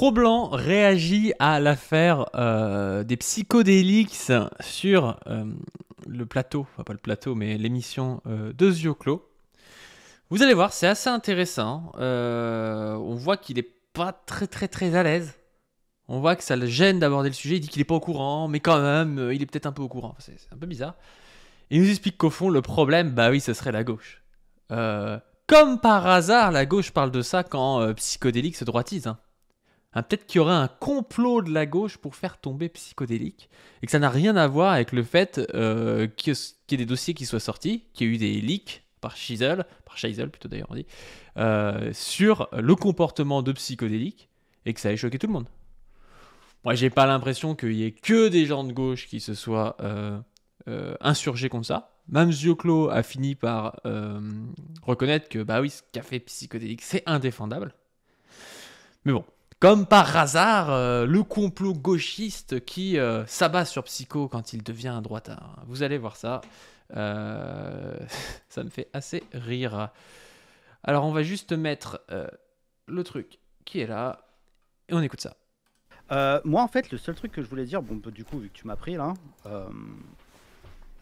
Cro-Blanc réagit à l'affaire des psychodéliques sur le plateau, enfin pas le plateau, mais l'émission de Zioclo. Vous allez voir, c'est assez intéressant. On voit qu'il est pas très à l'aise. On voit que ça le gêne d'aborder le sujet. Il dit qu'il est pas au courant, mais quand même, il est peut-être un peu au courant. Enfin, c'est un peu bizarre. Il nous explique qu'au fond, le problème, bah oui, ce serait la gauche. Comme par hasard, la gauche parle de ça quand Psychodélique se droitise. Peut-être qu'il y aurait un complot de la gauche pour faire tomber Psychodélique et que ça n'a rien à voir avec le fait qu'il y ait des dossiers qui soient sortis, qu'il y ait eu des leaks par Scheizel plutôt d'ailleurs on dit, sur le comportement de Psychodélique et que ça ait choqué tout le monde. Moi, j'ai pas l'impression qu'il y ait que des gens de gauche qui se soient insurgés contre ça. Même Zioclo a fini par reconnaître que bah oui, ce qu'a fait Psychodélique, c'est indéfendable. Mais bon, comme par hasard, le complot gauchiste qui s'abat sur Psycho quand il devient un droitard. Vous allez voir ça. Ça me fait assez rire. Alors, on va juste mettre le truc qui est là et on écoute ça. Moi, en fait, le seul truc que je voulais dire, bon, du coup, vu que tu m'as pris là,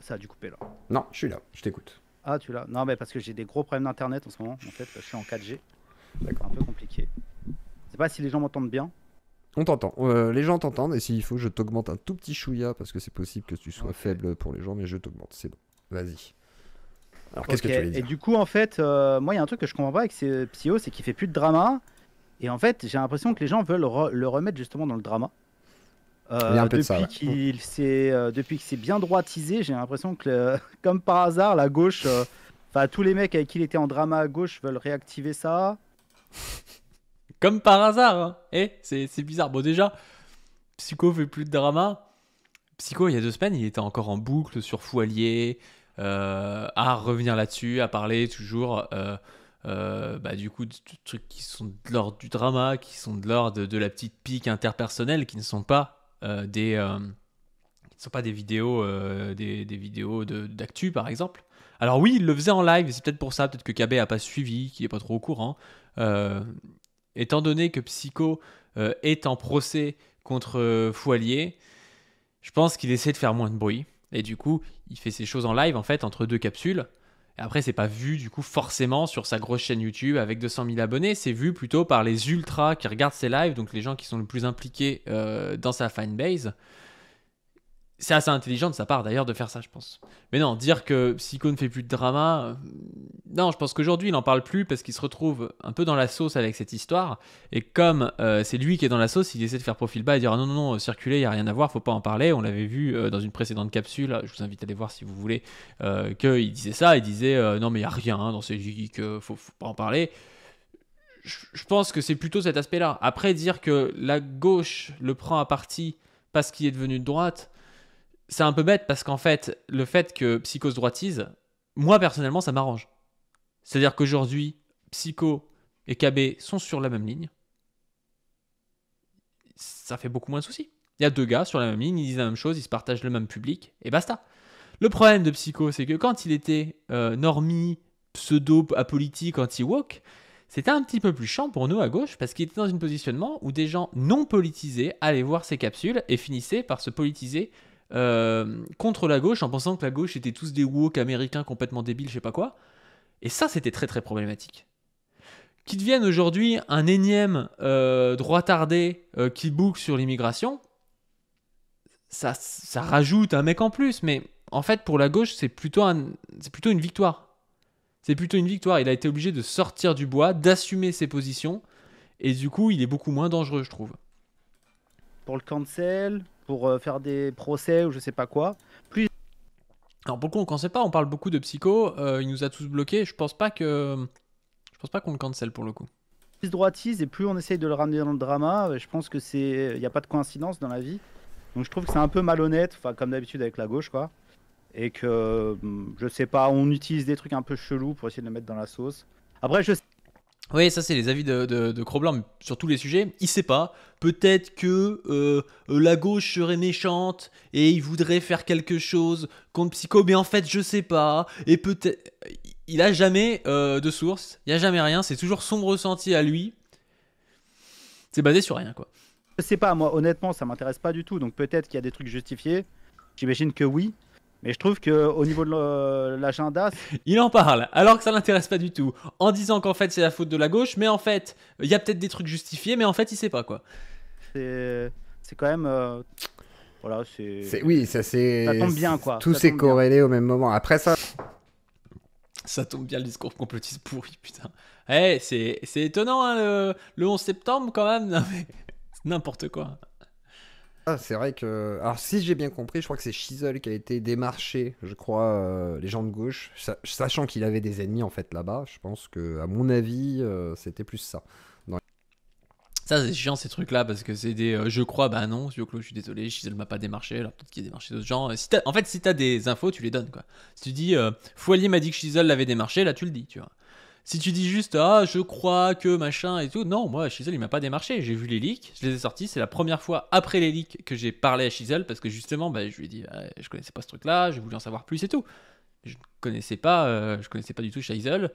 ça a dû couper là. Non, je suis là, je t'écoute. Ah, tu l'as? Non, mais parce que j'ai des gros problèmes d'internet en ce moment. En fait, je suis en 4G. D'accord. Un peu compliqué. Je sais pas si les gens m'entendent bien. On t'entend. Les gens t'entendent et s'il faut, je t'augmente un tout petit chouïa parce que c'est possible que tu sois faible pour les gens, mais je t'augmente. C'est bon. Vas-y. Alors, qu'est-ce que tu voulais dire? Et du coup, en fait, moi, il y a un truc que je comprends pas avec ces Psyo, c'est qu'il fait plus de drama. Et en fait, j'ai l'impression que les gens veulent le remettre justement dans le drama. Il y a un peu de ça, ouais. Depuis qu'il s'est bien droitisé, j'ai l'impression que, comme par hasard, la gauche, tous les mecs avec qui il était en drama à gauche veulent réactiver ça. Comme par hasard, hein. C'est bizarre. Bon, déjà, Psycho fait plus de drama. Psycho, il y a 2 semaines, il était encore en boucle sur Foualier, à revenir là-dessus, à parler toujours du coup de trucs qui sont de l'ordre du drama, qui sont de l'ordre de la petite pique interpersonnelle, qui ne sont pas des vidéos, des vidéos d'actu par exemple. Alors oui, il le faisait en live, et c'est peut-être pour ça, peut-être que KB a pas suivi, qu'il est pas trop au courant. Étant donné que Psycho est en procès contre Foualier, je pense qu'il essaie de faire moins de bruit. Et du coup, il fait ces choses en live, en fait, entre 2 capsules. Et après, c'est pas vu, du coup, forcément, sur sa grosse chaîne YouTube avec 200 000 abonnés. C'est vu plutôt par les ultras qui regardent ses lives, donc les gens qui sont le plus impliqués dans sa fanbase. C'est assez intelligent de sa part, d'ailleurs, de faire ça, je pense. Mais non, dire que Psycho ne fait plus de drama... non, je pense qu'aujourd'hui, il n'en parle plus parce qu'il se retrouve un peu dans la sauce avec cette histoire. Et comme c'est lui qui est dans la sauce, il essaie de faire profil bas et dire « Ah non, circuler, il n'y a rien à voir, faut pas en parler. » On l'avait vu dans une précédente capsule, je vous invite à aller voir si vous voulez, qu'il disait ça, il disait « Non, mais il n'y a rien dans ces geeks, faut pas en parler. » Je pense que c'est plutôt cet aspect-là. Après, dire que la gauche le prend à partie parce qu'il est devenu de droite... c'est un peu bête parce qu'en fait, le fait que Psycho se droitise, moi personnellement, ça m'arrange. C'est-à-dire qu'aujourd'hui, Psycho et KB sont sur la même ligne. Ça fait beaucoup moins de soucis. Il y a 2 gars sur la même ligne, ils disent la même chose, ils se partagent le même public, et basta. Le problème de Psycho, c'est que quand il était normie, pseudo-apolitique, anti-woke, c'était un petit peu plus chiant pour nous à gauche parce qu'il était dans un positionnement où des gens non politisés allaient voir ses capsules et finissaient par se politiser contre la gauche en pensant que la gauche était tous des woke américains complètement débiles, je sais pas quoi. Et ça, c'était très problématique. Qu'ils deviennent aujourd'hui un énième droitardé qui boucle sur l'immigration, ça rajoute un mec en plus. Mais en fait, pour la gauche, c'est plutôt une victoire. C'est plutôt une victoire. Il a été obligé de sortir du bois, d'assumer ses positions. Et du coup, il est beaucoup moins dangereux, je trouve. Pour le cancel, pour faire des procès ou je sais pas quoi. Alors pour le coup, on ne sait pas, on parle beaucoup de Psycho, il nous a tous bloqués, je pense pas qu'on le cancel pour le coup. Plus se droitise et plus on essaye de le ramener dans le drama, je pense que il n'y a pas de coïncidence dans la vie. Donc je trouve que c'est un peu malhonnête, comme d'habitude avec la gauche quoi. Et que, je sais pas, on utilise des trucs un peu chelous pour essayer de le mettre dans la sauce. Après je sais... Oui, ça c'est les avis de Cro-Blanc, mais sur tous les sujets, il sait pas. Peut-être que la gauche serait méchante et il voudrait faire quelque chose contre Psycho, mais en fait je sais pas. Et peut-être... il a jamais de source, il y a jamais rien, c'est toujours son ressenti à lui. C'est basé sur rien, quoi. Je sais pas, moi, honnêtement, ça m'intéresse pas du tout. Donc peut-être qu'il y a des trucs justifiés. J'imagine que oui. Mais je trouve qu'au niveau de l'agenda, Il en parle, alors que ça l'intéresse pas du tout, en disant qu'en fait c'est la faute de la gauche, mais en fait, il y a peut-être des trucs justifiés, mais en fait il sait pas, quoi. c'est quand même. Voilà, Oui, ça c'est. Ça tombe bien, quoi. Tout Ça s'est tombe bien. corrélé au même moment. Après ça. Ça tombe bien le discours complotiste pourri, putain. Eh, c'est étonnant, hein, le 11 septembre, quand même. Non, mais c'est n'importe quoi. Ah, c'est vrai que. Alors, si j'ai bien compris, je crois que c'est Chisel qui a été démarché, je crois, les gens de gauche, sachant qu'il avait des ennemis en fait là-bas. Je pense que, à mon avis, c'était plus ça. Ça, c'est chiant ces trucs-là parce que c'est des je crois, bah non, Yoclo, je suis désolé, Gisèle m'a pas démarché, alors peut-être qu'il a démarché d'autres gens. En fait, si t'as des infos, tu les donnes, quoi. Si tu dis Foilier m'a dit que Gisèle l'avait démarché, là tu le dis, tu vois. Si tu dis juste ah, je crois que machin et tout, non, moi, Gisèle il m'a pas démarché, j'ai vu les leaks, je les ai sortis, c'est la première fois après les leaks que j'ai parlé à Gisèle parce que justement, bah, je lui ai dit, je connaissais pas ce truc-là, j'ai voulu en savoir plus et tout. Je connaissais pas du tout Gisèle.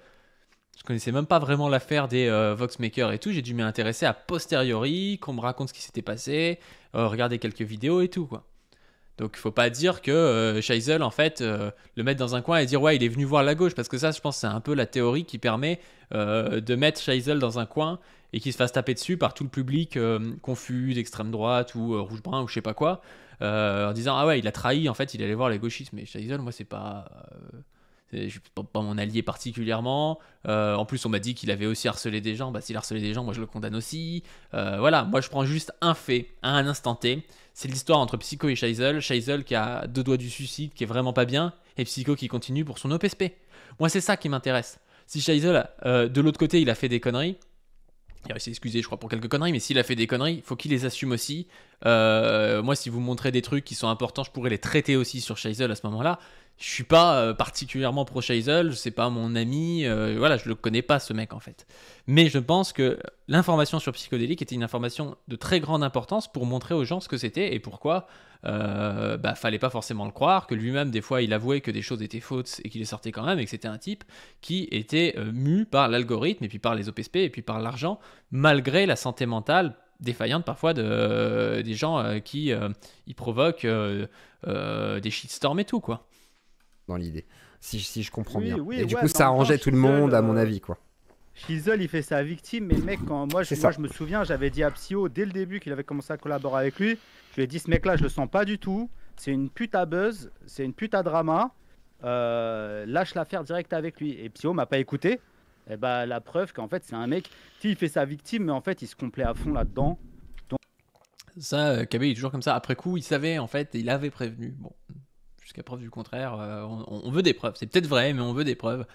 Je connaissais même pas vraiment l'affaire des Voxmakers et tout. J'ai dû m'y intéresser a posteriori, qu'on me raconte ce qui s'était passé, regarder quelques vidéos et tout, quoi. Donc, il faut pas dire que Scheisel, en fait, le mettre dans un coin et dire ouais, il est venu voir la gauche. Parce que ça, je pense, c'est un peu la théorie qui permet de mettre Scheisel dans un coin et qu'il se fasse taper dessus par tout le public confus, d'extrême droite ou rouge-brun ou je sais pas quoi, en disant ah ouais, il a trahi, en fait, il allait voir les gauchistes. Mais Scheisel, moi, c'est pas. Je suis pas mon allié particulièrement. En plus, on m'a dit qu'il avait aussi harcelé des gens. Bah, s'il harcelait des gens, moi je le condamne aussi. Voilà, moi je prends juste un fait à un instant T. C'est l'histoire entre Psycho et Scheisel. Scheisel qui a 2 doigts du suicide, qui est vraiment pas bien, et Psycho qui continue pour son OPSP. Moi, c'est ça qui m'intéresse. Si Scheisel, de l'autre côté, il a fait des conneries. Il s'est excusé, je crois, pour quelques conneries, mais s'il a fait des conneries, il faut qu'il les assume aussi. Moi, si vous me montrez des trucs qui sont importants, je pourrais les traiter aussi sur Scheisel à ce moment-là. Je suis pas particulièrement pro Scheisel, c'est pas mon ami, voilà, je le connais pas ce mec en fait. Mais je pense que l'information sur Psychodélique était une information de très grande importance pour montrer aux gens ce que c'était et pourquoi fallait pas forcément le croire, que lui-même des fois il avouait que des choses étaient fausses et qu'il les sortait quand même et que c'était un type qui était mu par l'algorithme et puis par les OPSP et puis par l'argent malgré la santé mentale défaillante parfois des gens qui y provoquent des shitstorms et tout, quoi. Dans l'idée, si je comprends Oui, bien. oui, Et du ouais, coup, mais ça en même arrangeait temps, tout le monde, à mon avis, quoi. Chisel, il fait sa victime, mais mec, moi je me souviens, j'avais dit à Psyo dès le début qu'il avait commencé à collaborer avec lui. Je lui ai dit, ce mec-là, je le sens pas du tout. C'est une pute à buzz, c'est une pute à drama. Lâche l'affaire direct avec lui. Et Psyo m'a pas écouté. Et bah, la preuve qu'en fait, c'est un mec, il fait sa victime, mais en fait, il se complaît à fond là-dedans. Ça, KB il est toujours comme ça. Après coup, il savait, en fait, il avait prévenu. Bon, jusqu'à preuve du contraire, on veut des preuves. C'est peut-être vrai, mais on veut des preuves.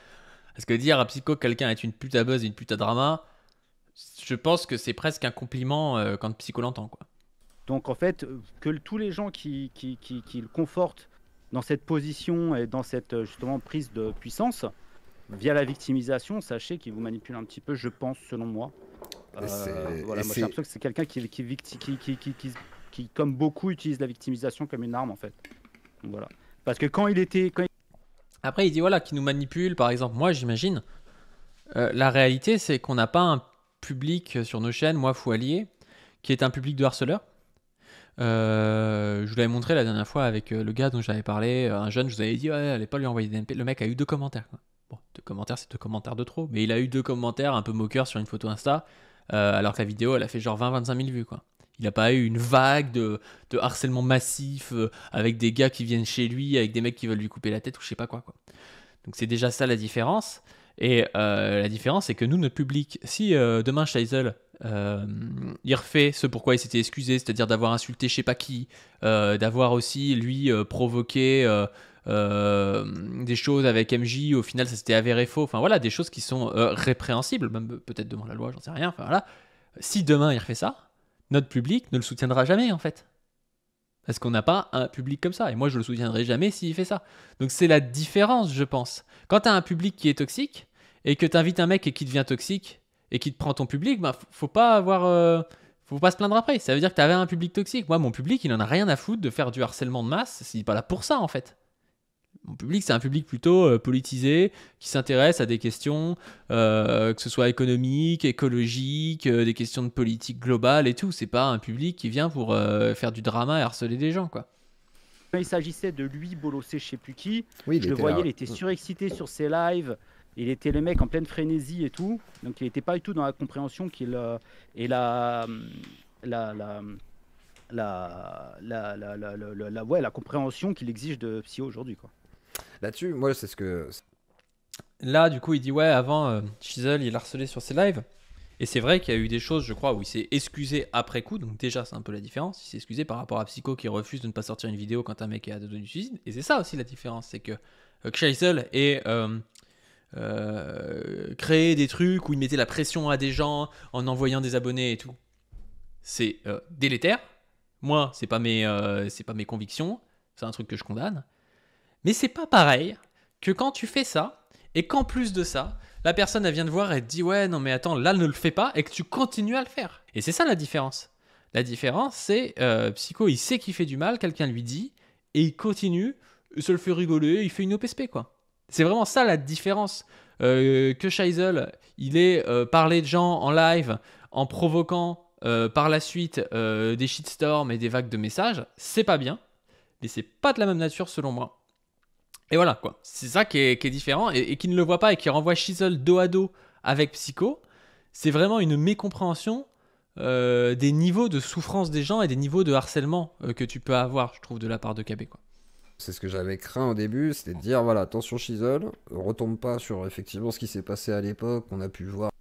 Parce que dire à Psycho que quelqu'un est une pute à buzz et une pute à drama, je pense que c'est presque un compliment quand Psycho l'entend, quoi. Donc en fait, que tous les gens qui le confortent dans cette position et dans cette justement prise de puissance, via la victimisation, sachez qu'ils vous manipulent un petit peu, je pense, selon moi. Voilà, moi j'ai l'impression que c'est quelqu'un qui, comme beaucoup, utilise la victimisation comme une arme en fait. Donc, voilà. Parce que Après, il dit voilà, qui nous manipule, par exemple. Moi, j'imagine, la réalité, c'est qu'on n'a pas un public sur nos chaînes, moi, Foualier, qui est un public de harceleurs. Je vous l'avais montré la dernière fois avec le gars dont j'avais parlé, un jeune, je vous avais dit, ouais, allez pas lui envoyer des MP. Le mec a eu 2 commentaires, quoi. Bon, 2 commentaires, c'est 2 commentaires de trop, mais il a eu 2 commentaires un peu moqueurs sur une photo Insta, alors que la vidéo, elle a fait genre 20-25 000 vues, quoi. Il n'a pas eu une vague de harcèlement massif avec des gars qui viennent chez lui, avec des mecs qui veulent lui couper la tête ou je sais pas quoi. Donc c'est déjà ça la différence. Et la différence, c'est que nous, notre public, si demain Scheisel, il refait ce pourquoi il s'était excusé, c'est-à-dire d'avoir insulté je sais pas qui, d'avoir aussi, lui, provoqué des choses avec MJ, au final ça s'était avéré faux, enfin voilà, des choses qui sont répréhensibles, même peut-être devant la loi, j'en sais rien, enfin voilà. Si demain il refait ça, notre public ne le soutiendra jamais en fait. Parce qu'on n'a pas un public comme ça. Et moi, je le soutiendrai jamais s'il fait ça. Donc c'est la différence, je pense. Quand tu as un public qui est toxique, et que tu invites un mec et qui devient toxique, et qui te prend ton public, bah, faut pas se plaindre après. Ça veut dire que tu avais un public toxique. Moi, mon public, il en a rien à foutre de faire du harcèlement de masse s'il n'est pas là pour ça, en fait. Mon public, c'est un public plutôt politisé, qui s'intéresse à des questions, que ce soit économiques, écologiques, des questions de politique globale et tout. C'est pas un public qui vient pour faire du drama et harceler des gens, quoi. Quand il s'agissait de lui bolosser je sais plus qui, Oui, il je le était voyais, là. il était surexcité sur ses lives. Il était le mec en pleine frénésie et tout. Donc il n'était pas du tout dans la compréhension et la compréhension qu'il exige de Psyo aujourd'hui, quoi. Là-dessus, moi, c'est ce que. Là, du coup, il dit ouais, avant, Chisel, il harcelait sur ses lives. Et c'est vrai qu'il y a eu des choses, je crois, où il s'est excusé après coup. Donc déjà, c'est un peu la différence. Il s'est excusé par rapport à Psycho qui refuse de ne pas sortir une vidéo quand un mec est à deux doigts du suicide. Et c'est ça aussi la différence. C'est que Chisel ait créé des trucs où il mettait la pression à des gens en envoyant des abonnés et tout. C'est délétère. Moi, c'est pas mes convictions. C'est un truc que je condamne. Mais c'est pas pareil que quand tu fais ça et qu'en plus de ça, la personne elle vient te voir et te dit ouais non mais attends là ne le fais pas et que tu continues à le faire. Et c'est ça la différence. La différence c'est Psycho il sait qu'il fait du mal, quelqu'un lui dit et il continue, il se le fait rigoler, il fait une OPSP quoi. C'est vraiment ça la différence. Que Scheisel il ait parlé de gens en live en provoquant par la suite des shitstorms et des vagues de messages, c'est pas bien, mais c'est pas de la même nature selon moi. Et voilà, quoi. C'est ça qui est différent et qui ne le voit pas et qui renvoie Chisel dos à dos avec Psycho. C'est vraiment une mécompréhension des niveaux de souffrance des gens et des niveaux de harcèlement que tu peux avoir, je trouve, de la part de KB, quoi. C'est ce que j'avais craint au début, c'était de dire voilà, attention Chisel, retombe pas sur effectivement ce qui s'est passé à l'époque, on a pu voir.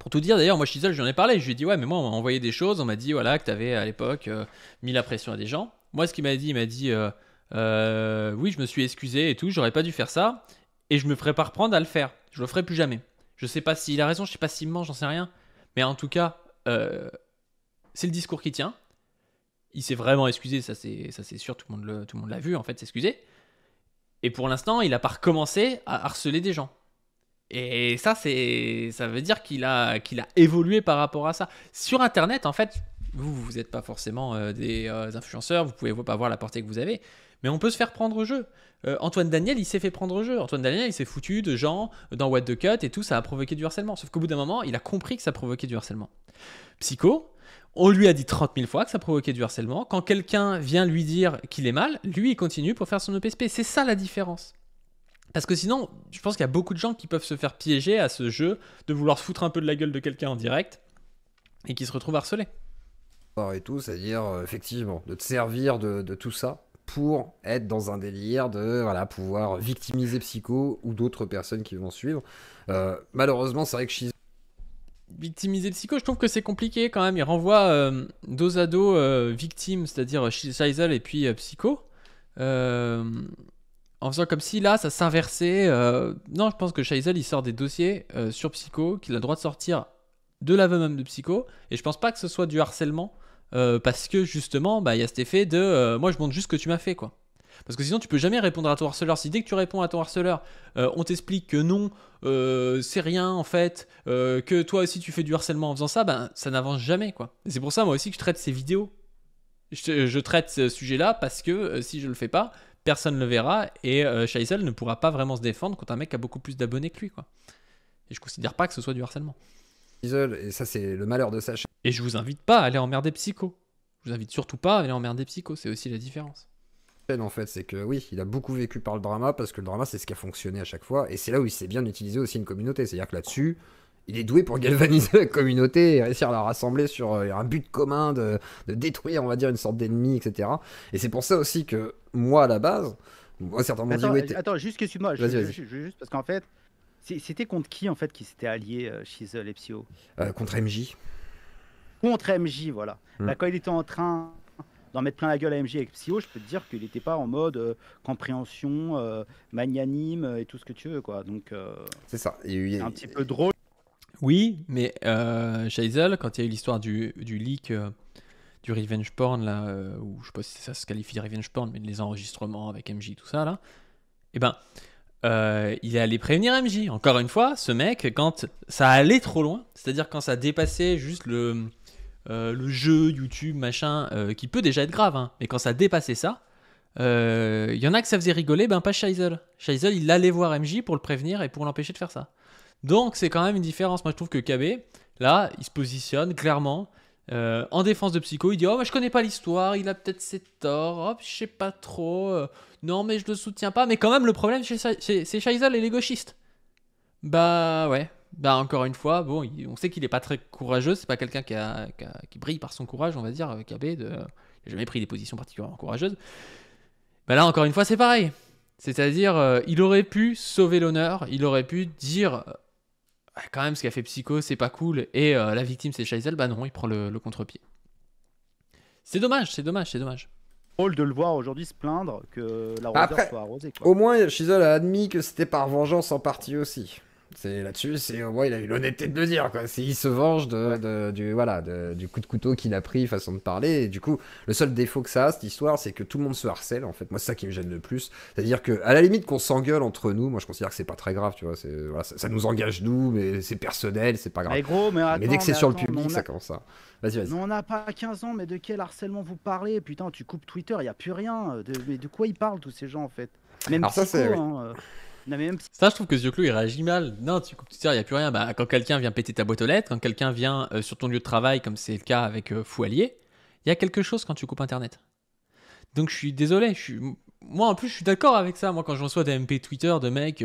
Pour tout dire, d'ailleurs, moi, Chisel, je lui en ai parlé. Je lui ai dit, ouais, mais moi, on m'a envoyé des choses. On m'a dit, voilà, que t'avais à l'époque mis la pression à des gens. Moi, ce qu'il m'a dit, il m'a dit, oui, je me suis excusé et tout, j'aurais pas dû faire ça. Et je me ferai pas reprendre à le faire. Je le ferai plus jamais. Je sais pas s'il a raison, je sais pas s'il ment, j'en sais rien. Mais en tout cas, c'est le discours qui tient. Il s'est vraiment excusé, ça c'est sûr, tout le monde l'a vu en fait, s'excuser. Et pour l'instant, il a pas recommencé à harceler des gens. Et ça veut dire qu'il a évolué par rapport à ça. Sur Internet, en fait, vous n'êtes pas forcément des influenceurs, vous pouvez pas voir la portée que vous avez, mais on peut se faire prendre au jeu. Antoine Daniel, il s'est fait prendre au jeu. Antoine Daniel, il s'est foutu de gens dans What the Cut et tout, ça a provoqué du harcèlement. Sauf qu'au bout d'un moment, il a compris que ça provoquait du harcèlement. Psycho, on lui a dit 30 000 fois que ça provoquait du harcèlement. Quand quelqu'un vient lui dire qu'il est mal, lui, il continue pour faire son EPSP. C'est ça la différence. Parce que sinon, je pense qu'il y a beaucoup de gens qui peuvent se faire piéger à ce jeu de vouloir se foutre un peu de la gueule de quelqu'un en direct et qui se retrouvent harcelés. Et tout, c'est-à-dire effectivement de te servir de tout ça pour être dans un délire de voilà, pouvoir victimiser Psycho ou d'autres personnes qui vont suivre. Malheureusement, c'est vrai que Victimiser Psycho, je trouve que c'est compliqué quand même. Il renvoie dos à dos victimes, c'est-à-dire Scheisel et puis Psycho. En faisant comme si là, ça s'inversait. Non, je pense que Scheisel, il sort des dossiers sur Psycho, qu'il a le droit de sortir de l'aveu même de Psycho. Et je pense pas que ce soit du harcèlement, parce que justement, il y a cet effet de moi, je montre juste ce que tu m'as fait, quoi. Parce que sinon, tu peux jamais répondre à ton harceleur. Si dès que tu réponds à ton harceleur, on t'explique que non, c'est rien en fait, que toi aussi tu fais du harcèlement en faisant ça, ça n'avance jamais, quoi. Et c'est pour ça, moi aussi, que je traite ces vidéos. Je traite ce sujet-là parce que si je le fais pas, personne ne le verra et Scheisel ne pourra pas vraiment se défendre contre un mec qui a beaucoup plus d'abonnés que lui, quoi. Et je considère pas que ce soit du harcèlement. et ça c'est le malheur de sa chaîne. Et je vous invite pas à aller emmerder Psycho. Je vous invite surtout pas à aller emmerder Psycho, c'est aussi la différence. En fait, c'est que oui, il a beaucoup vécu par le drama parce que le drama c'est ce qui a fonctionné à chaque fois et c'est là où il sait bien utiliser aussi une communauté. C'est-à-dire que là-dessus, il est doué pour galvaniser la communauté et réussir à la rassembler sur un but commun de détruire, on va dire, une sorte d'ennemi, etc. Et c'est pour ça aussi que moi, à la base, moi, certains m'ont dit ouais, attends, juste excuse-moi, Vas-y. juste parce qu'en fait, c'était contre qui en fait qui s'était allié Chisel et Psyo contre MJ. Contre MJ, voilà. Quand il était en train d'en mettre plein la gueule à MJ avec Psyo, je peux te dire qu'il n'était pas en mode compréhension, magnanime et tout ce que tu veux, quoi. Donc, c'est ça. C'est un petit peu drôle. Oui, mais Scheisel, quand il y a eu l'histoire du leak du revenge porn, là, où je sais pas si ça se qualifie de revenge porn, mais les enregistrements avec MJ, tout ça, là, il est allé prévenir MJ. Encore une fois, ce mec, quand ça allait trop loin, c'est-à-dire quand ça dépassait juste le jeu, YouTube, machin, qui peut déjà être grave, hein, mais quand ça dépassait ça, Il y en a que ça faisait rigoler, ben pas Scheisel. Scheisel, il allait voir MJ pour le prévenir et pour l'empêcher de faire ça. Donc c'est quand même une différence. Moi je trouve que KB, là, il se positionne clairement en défense de Psycho. Il dit oh mais je connais pas l'histoire, il a peut-être ses torts, hop je sais pas trop, non mais je le soutiens pas. Mais quand même le problème c'est Scheisel et les gauchistes. Bah ouais, bah encore une fois, bon, on sait qu'il est pas très courageux, c'est pas quelqu'un qui brille par son courage, on va dire, KB, il a jamais pris des positions particulièrement courageuses. Bah là encore une fois c'est pareil. C'est-à-dire, il aurait pu sauver l'honneur, il aurait pu dire quand même ce qu'a fait Psycho c'est pas cool et la victime c'est Scheisel, bah non, il prend le contre-pied. C'est dommage, c'est dommage, c'est dommage. Drôle de le voir aujourd'hui se plaindre que l'arroseur soit arrosé. Quoi. Au moins, Scheisel a admis que c'était par vengeance en partie aussi. C'est là-dessus, c'est au moins il a eu l'honnêteté de le dire, quoi. Il se venge du coup de couteau qu'il a pris, façon de parler. Et du coup, le seul défaut que ça a, cette histoire, c'est que tout le monde se harcèle. En fait, moi, c'est ça qui me gêne le plus. C'est-à-dire que, à la limite, qu'on s'engueule entre nous, moi, je considère que c'est pas très grave, tu vois. Voilà, ça nous engage nous, mais c'est personnel, c'est pas grave. Mais gros, mais dès que c'est sur le public, ça commence ça. Vas-y. Mais on n'a pas 15 ans, mais de quel harcèlement vous parlez? Putain, tu coupes Twitter, il y a plus rien. Mais de quoi ils parlent tous ces gens en fait? Même alors, Psycho, ça, c'est... hein. Non, mais même Ça, je trouve que Zioclo il réagit mal. Non, tu coupes Twitter, il n'y a plus rien. Bah, quand quelqu'un vient péter ta boîte aux lettres, quand quelqu'un vient sur ton lieu de travail, comme c'est le cas avec Foualier, il y a quelque chose quand tu coupes Internet. Donc, je suis désolé. Moi, en plus, je suis d'accord avec ça. Moi, quand je reçois des MP Twitter de mecs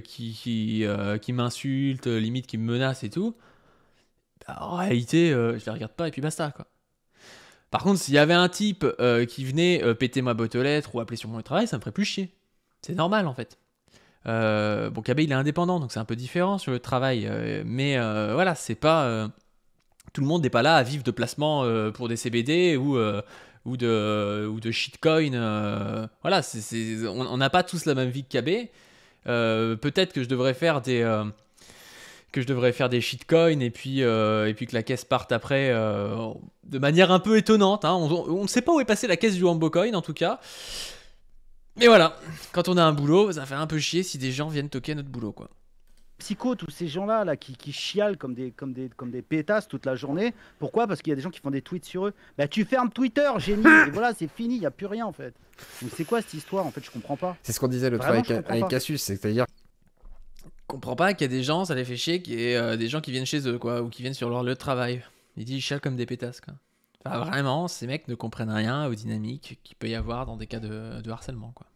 qui m'insultent, limite qui me menacent et tout, bah, en réalité, je les regarde pas et puis basta, quoi. Par contre, s'il y avait un type qui venait péter ma boîte aux lettres ou appeler sur mon lieu de travail, ça me ferait plus chier. C'est normal en fait. Bon, KB il est indépendant donc c'est un peu différent sur le travail, mais voilà, c'est pas tout le monde n'est pas là à vivre de placement pour des CBD ou de shitcoin. Voilà, on n'a pas tous la même vie que KB. Peut-être que je devrais faire des shitcoins et puis que la caisse parte après de manière un peu étonnante. Hein. On ne sait pas où est passée la caisse du Wambocoin en tout cas. Mais voilà, quand on a un boulot, ça fait un peu chier si des gens viennent toquer notre boulot, quoi. Psycho, tous ces gens-là là, qui chialent comme des pétasses toute la journée. Pourquoi? Parce qu'il y a des gens qui font des tweets sur eux. Bah tu fermes Twitter, génie. Et voilà, c'est fini, il n'y a plus rien en fait. Donc c'est quoi cette histoire en fait? Je comprends pas. C'est ce qu'on disait l'autre fois avec Cassius, c'est-à-dire... Je comprends pas qu'il y a des gens, ça les fait chier, qu'il y ait des gens qui viennent chez eux, quoi, ou qui viennent sur leur lieu de travail. Ils chialent comme des pétasses, quoi. Enfin, vraiment, ces mecs ne comprennent rien aux dynamiques qu'il peut y avoir dans des cas de harcèlement, quoi.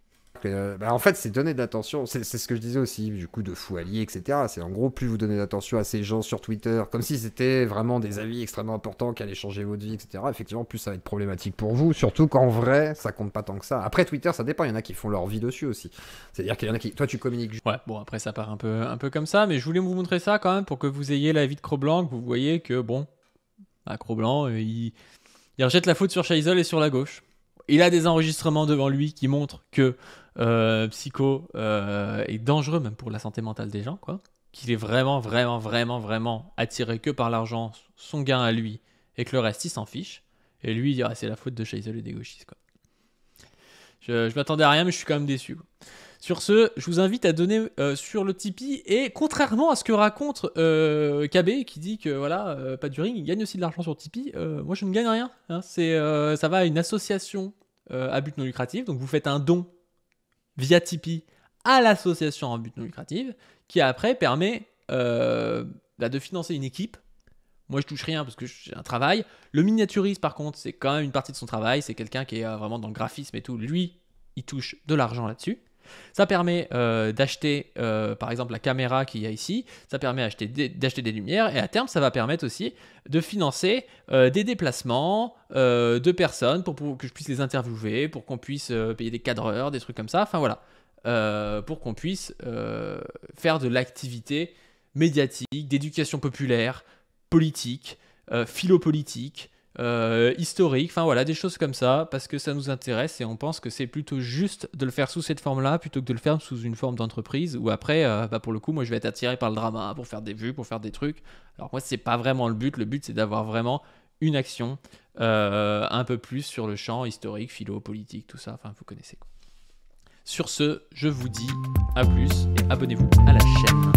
En fait, c'est donner de l'attention, c'est ce que je disais aussi, du coup, de Foualier, etc. C'est en gros, plus vous donnez d'attention à ces gens sur Twitter, comme si c'était vraiment des avis extrêmement importants qui allaient changer votre vie, etc. Effectivement, plus ça va être problématique pour vous, surtout qu'en vrai, ça compte pas tant que ça. Après, Twitter, ça dépend, il y en a qui font leur vie dessus aussi. C'est-à-dire qu'il y en a qui... Toi, tu communiques juste. Ouais, bon, après, ça part un peu comme ça, mais je voulais vous montrer ça quand même pour que vous ayez la vie de Cro-Blanc, que vous voyez que, bon, Cro-Blanc, il rejette la faute sur Scheisel et sur la gauche. Il a des enregistrements devant lui qui montrent que Psycho est dangereux même pour la santé mentale des gens, quoi. Qu'il est vraiment attiré que par l'argent, son gain à lui, et que le reste il s'en fiche. Et lui il dira c'est la faute de Scheisel et des gauchistes, quoi. Je m'attendais à rien, mais je suis quand même déçu, quoi. Sur ce, je vous invite à donner sur le Tipeee, et contrairement à ce que raconte KB, qui dit que voilà, pas du ring, il gagne aussi de l'argent sur Tipeee, moi je ne gagne rien, hein. Ça va à une association à but non lucratif, donc vous faites un don via Tipeee à l'association à but non lucratif, qui après permet de financer une équipe. Moi je touche rien parce que j'ai un travail. Le miniaturiste par contre, c'est quand même une partie de son travail, c'est quelqu'un qui est vraiment dans le graphisme et tout, lui il touche de l'argent là-dessus. Ça permet d'acheter par exemple la caméra qu'il y a ici, ça permet d'acheter des lumières, et à terme ça va permettre aussi de financer des déplacements de personnes pour que je puisse les interviewer, pour qu'on puisse payer des cadreurs, des trucs comme ça, enfin voilà, pour qu'on puisse faire de l'activité médiatique, d'éducation populaire, politique, philo-politique, historique, enfin voilà, des choses comme ça, parce que ça nous intéresse et on pense que c'est plutôt juste de le faire sous cette forme-là plutôt que de le faire sous une forme d'entreprise où après, pour le coup, moi je vais être attiré par le drama pour faire des vues, pour faire des trucs. Alors moi, c'est pas vraiment le but c'est d'avoir vraiment une action un peu plus sur le champ historique, philo, politique, tout ça, enfin vous connaissez, quoi. Sur ce, je vous dis à plus et abonnez-vous à la chaîne.